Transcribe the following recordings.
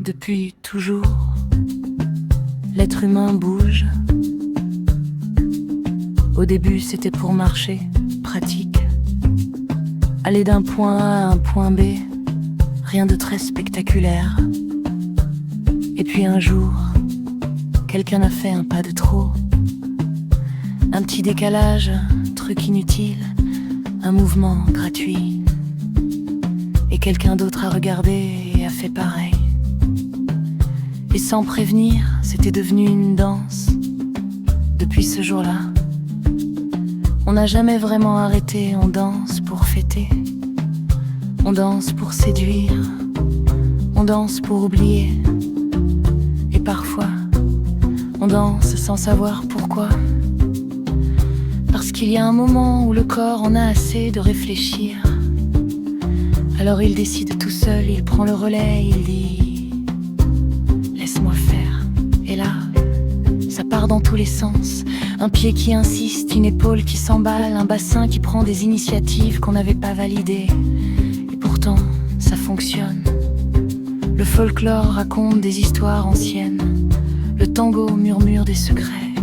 Depuis toujours, l'être humain bouge. Au début, c'était pour marcher, pratique. Aller d'un point A à un point B, rien de très spectaculaire. Et puis un jour, quelqu'un a fait un pas de trop. Un petit décalage, truc inutile, un mouvement gratuit. Et quelqu'un d'autre a regardé et a fait pareil. Et sans prévenir, c'était devenu une danse. Depuis ce jour-là, on n'a jamais vraiment arrêté. On danse pour fêter, on danse pour séduire, on danse pour oublier. Et parfois, on danse sans savoir pourquoi. Parce qu'il y a un moment où le corps en a assez de réfléchir. Alors il décide tout seul, il prend le relais, il dit laisse-moi faire. Et là, ça part dans tous les sens. Un pied qui insiste, une épaule qui s'emballe, un bassin qui prend des initiatives qu'on n'avait pas validées. Et pourtant, ça fonctionne. Le folklore raconte des histoires anciennes. Le tango murmure des secrets.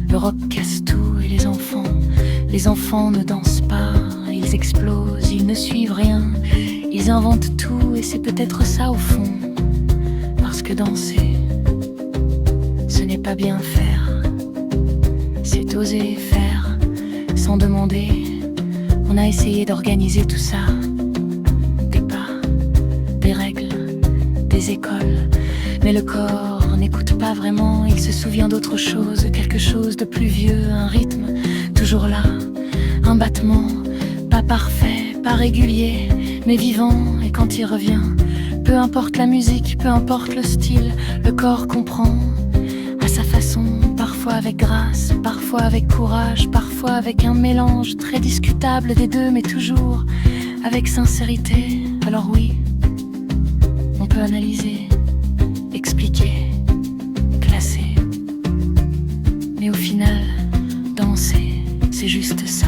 Le rock casse tout et les enfants ne dansent pas. Ils explosent, ils ne suivent rien. Ils inventent tout et c'est peut-être ça au fond. Parce que danser, ce n'est pas bien faire. C'est oser faire sans demander. On a essayé d'organiser tout ça. Des pas, des règles, des écoles. Mais le corps n'écoute pas vraiment. Il se souvient d'autre chose, quelque chose de plus vieux. Un rythme, toujours là. Un battement, pas parfait, pas régulier, mais vivant. Et quand il revient, peu importe la musique, peu importe le style, le corps comprend à sa façon. Parfois avec grâce, parfois avec courage, parfois avec un mélange très discutable des deux, mais toujours avec sincérité. Alors oui, on peut analyser, expliquer, classer. Mais au final, danser, c'est juste ça.